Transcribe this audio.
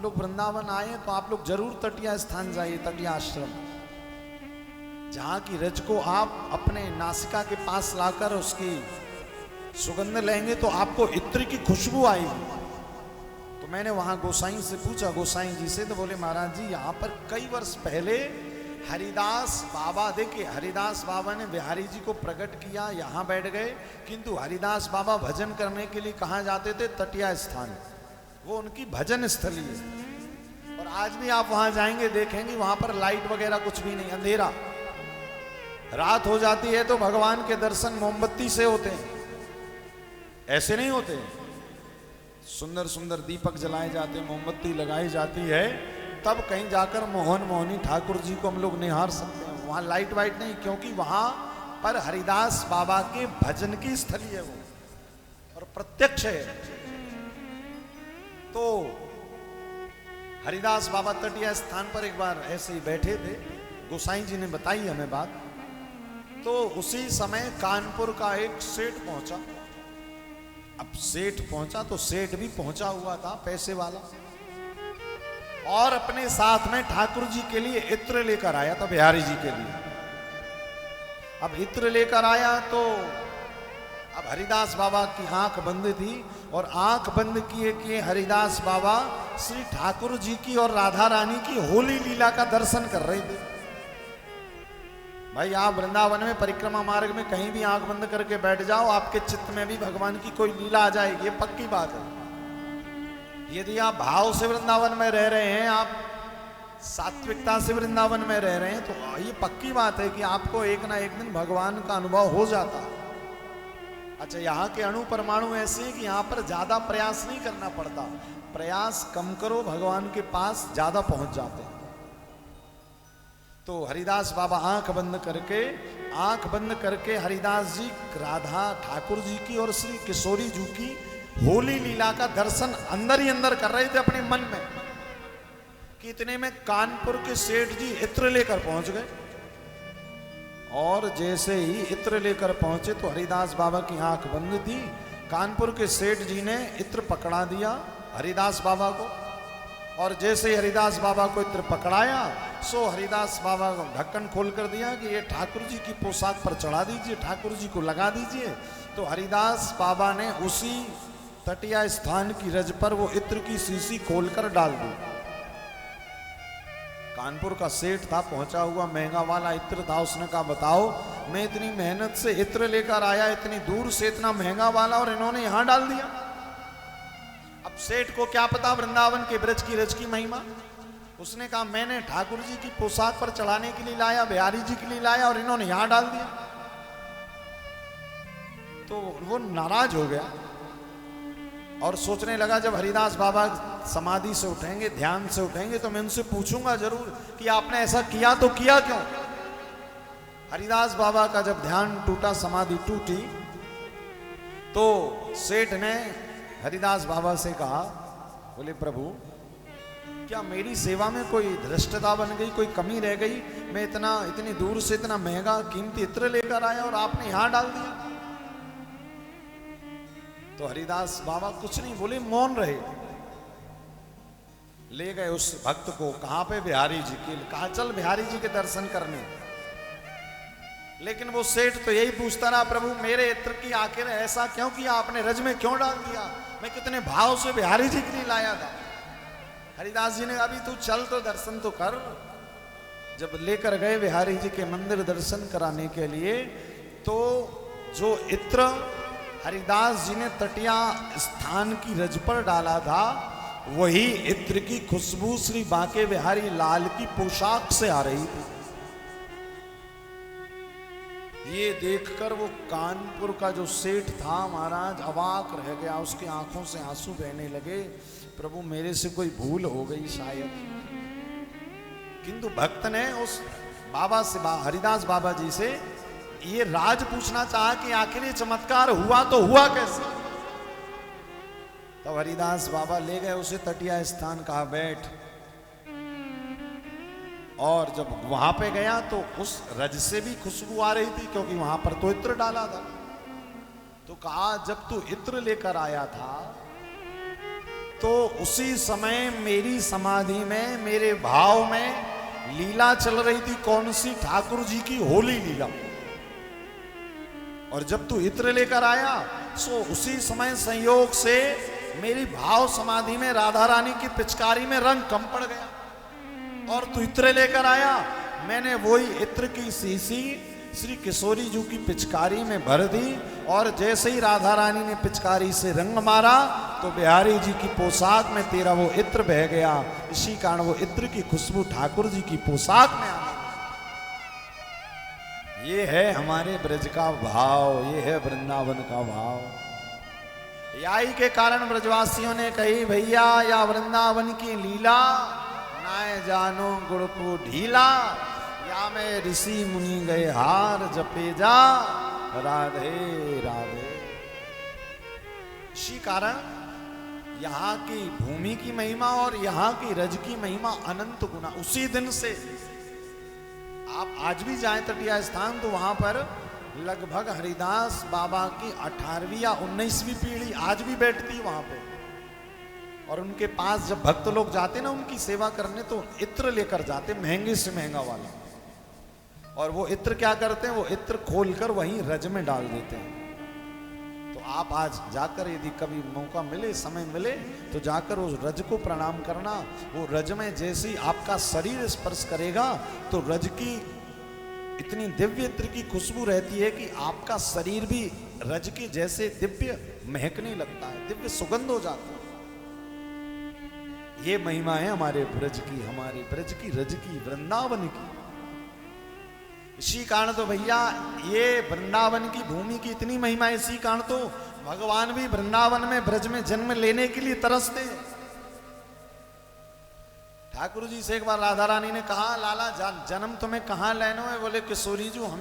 लोग वृंदावन आए तो आप लोग जरूर तटिया स्थान जाइए, तटिया आश्रम, जहां की रज को आप अपने नासिका के पास लाकर उसकी सुगंध लेंगे तो आपको इत्र की खुशबू आएगी। तो मैंने वहां गोसाई से पूछा, गोसाई जी से, तो बोले महाराज जी यहाँ पर कई वर्ष पहले हरिदास बाबा, देखिए हरिदास बाबा ने बिहारी जी को प्रकट किया, यहाँ बैठ गए, किंतु हरिदास बाबा भजन करने के लिए कहाँ जाते थे? तटिया स्थान, वो उनकी भजन स्थली है। और आज भी आप वहां जाएंगे देखेंगे वहां पर लाइट वगैरह कुछ भी नहीं, अंधेरा। रात हो जाती है तो भगवान के दर्शन मोमबत्ती से होते हैं, ऐसे नहीं होते। सुंदर सुंदर दीपक जलाए जाते, मोमबत्ती लगाई जाती है, तब कहीं जाकर मोहन मोहनी ठाकुर जी को हम लोग निहार सकते हैं। वहां लाइट वाइट नहीं, क्योंकि वहां पर हरिदास बाबा के भजन की स्थली है वो, और प्रत्यक्ष है। तो हरिदास बाबा तटिया स्थान पर एक बार ऐसे ही बैठे थे, गोसाई जी ने बताई हमें बात। तो उसी समय कानपुर का एक सेठ पहुंचा। अब सेठ पहुंचा तो सेठ भी पहुंचा हुआ था, पैसे वाला, और अपने साथ में ठाकुर जी के लिए इत्र लेकर आया था, बिहारी जी के लिए। अब इत्र लेकर आया तो अब हरिदास बाबा की आंख बंद थी, और आंख बंद किए किए हरिदास बाबा श्री ठाकुर जी की और राधा रानी की होली लीला का दर्शन कर रहे थे। भाई आप वृंदावन में परिक्रमा मार्ग में कहीं भी आंख बंद करके बैठ जाओ, आपके चित्त में भी भगवान की कोई लीला आ जाएगी, ये पक्की बात है। यदि आप भाव से वृंदावन में रह रहे हैं, आप सात्विकता से वृंदावन में रह रहे हैं, तो ये पक्की बात है कि आपको एक ना एक दिन भगवान का अनुभव हो जाता है। अच्छा, यहाँ के अणु परमाणु ऐसे हैं कि यहाँ पर ज्यादा प्रयास नहीं करना पड़ता, प्रयास कम करो, भगवान के पास ज्यादा पहुंच जाते हैं। तो हरिदास बाबा आंख बंद करके हरिदास जी राधा ठाकुर जी की और श्री किशोरी जी की होली लीला का दर्शन अंदर ही अंदर कर रहे थे अपने मन में, कि इतने में कानपुर के सेठ जी इत्र लेकर पहुंच गए। और जैसे ही इत्र लेकर पहुंचे तो हरिदास बाबा की आंख बंद थी, कानपुर के सेठ जी ने इत्र पकड़ा दिया हरिदास बाबा को, और जैसे ही हरिदास बाबा को इत्र पकड़ाया, सो हरिदास बाबा को ढक्कन खोल कर दिया कि ये ठाकुर जी की पोशाक पर चढ़ा दीजिए, ठाकुर जी को लगा दीजिए। तो हरिदास बाबा ने उसी तटिया स्थान की रज पर वो इत्र की शीशी खोलकर डाल दी। कानपुर का सेठ था, पहुंचा हुआ, महंगा वाला इत्र था। उसने कहा बताओ, मैं इतनी मेहनत से इत्र लेकर आया, इतनी दूर से इतना महंगा वाला, और इन्होंने यहां डाल दिया। अब सेठ को क्या पता वृंदावन के ब्रज की रज की महिमा। उसने कहा मैंने ठाकुर जी की पोशाक पर चढ़ाने के लिए लाया, बिहारी जी के लिए लाया, और इन्होंने यहां डाल दिया। तो वो नाराज हो गया और सोचने लगा जब हरिदास बाबा समाधि से उठेंगे, ध्यान से उठेंगे, तो मैं उनसे पूछूंगा जरूर कि आपने ऐसा किया तो किया क्यों। हरिदास बाबा का जब ध्यान टूटा, समाधि टूटी, तो सेठ ने हरिदास बाबा से कहा, बोले प्रभु क्या मेरी सेवा में कोई धृष्टता बन गई, कोई कमी रह गई? मैं इतनी दूर से इतना महंगा कीमती इत्र लेकर आया और आपने यहां डाल दिया। तो हरिदास बाबा कुछ नहीं बोले, मौन रहे। ले गए उस भक्त को, कहां पे? बिहारी जी के। कहा चल बिहारी जी के दर्शन करने। लेकिन वो सेठ तो यही पूछता रहा, प्रभु मेरे इत्र की आखिर ऐसा क्यों किया आपने, रज में क्यों डाल दिया? मैं कितने भाव से बिहारी जी के लिए लाया था। हरिदास जी ने अभी तू चल तो दर्शन तो कर। जब लेकर गए बिहारी जी के मंदिर दर्शन कराने के लिए, तो जो इत्र हरिदास जी ने तटिया स्थान की रज पर डाला था, वही इत्र की खुशबू श्री बांके बिहारी लाल की पोशाक से आ रही थी। ये देखकर वो कानपुर का जो सेठ था महाराज अवाक रह गया, उसकी आंखों से आंसू बहने लगे। प्रभु मेरे से कोई भूल हो गई शायद। किंतु भक्त ने उस बाबा से, हरिदास बाबा जी से ये राज पूछना चाहा कि आखिर ये चमत्कार हुआ तो हुआ कैसे। तब हरिदास बाबा ले गए उसे तटिया स्थान, कहा बैठ। और जब वहां पे गया तो उस रज से भी खुशबू आ रही थी, क्योंकि वहां पर तो इत्र डाला था। तो कहा जब तू इत्र लेकर आया था तो उसी समय मेरी समाधि में, मेरे भाव में लीला चल रही थी। कौन सी? ठाकुर जी की होली लीला। और जब तू इत्र लेकर आया, सो उसी समय संयोग से मेरी भाव समाधि में राधा रानी की पिचकारी में रंग कम पड़ गया और तू इत्र लेकर आया। मैंने वही इत्र की शीशी श्री किशोरी जी की पिचकारी में भर दी और जैसे ही राधा रानी ने पिचकारी से रंग मारा तो बिहारी जी की पोशाक में तेरा वो इत्र बह गया। इसी कारण वो इत्र की खुशबू ठाकुर जी की पोशाक में आ गई। ये है हमारे ब्रज का भाव, ये है वृंदावन का भाव। याई के कारण ब्रजवासियों ने कही, भैया या वृंदावन की लीला नाय जानो गुड़ को ढीला, या में ऋषि मुनि गए हार जपे जा राधे राधे। इसी कारण यहाँ की भूमि की महिमा और यहाँ की रज की महिमा अनंत गुना। उसी दिन से आप आज भी जाएं तटिया स्थान तो वहां पर लगभग हरिदास बाबा की 18वीं या 19वीं पीढ़ी आज भी बैठती है वहां पे। और उनके पास जब भक्त लोग जाते ना उनकी सेवा करने तो इत्र लेकर जाते, महंगे से महंगा वाला। और वो इत्र क्या करते हैं, वो इत्र खोलकर वहीं रज में डाल देते हैं। तो आप आज जाकर यदि कभी मौका मिले, समय मिले तो जाकर उस रज को प्रणाम करना। वो रज में जैसे ही आपका शरीर स्पर्श करेगा तो रज की इतनी दिव्य इत्र की खुशबू रहती है कि आपका शरीर भी रज के जैसे दिव्य महकने लगता है, दिव्य सुगंध हो जाता है। ये महिमा है हमारे ब्रज की, हमारे ब्रज की, रज की, वृंदावन की। इसी कारण तो भैया ये वृंदावन की भूमि की इतनी महिमा, इसी कारण तो भगवान भी वृंदावन में ब्रज में जन्म लेने के लिए तरसते हैं। ठाकुर जी से एक बार राधा रानी ने कहा, लाला जन्म तुम्हें कहाँ लेना है? बोले किशोरी जी हमें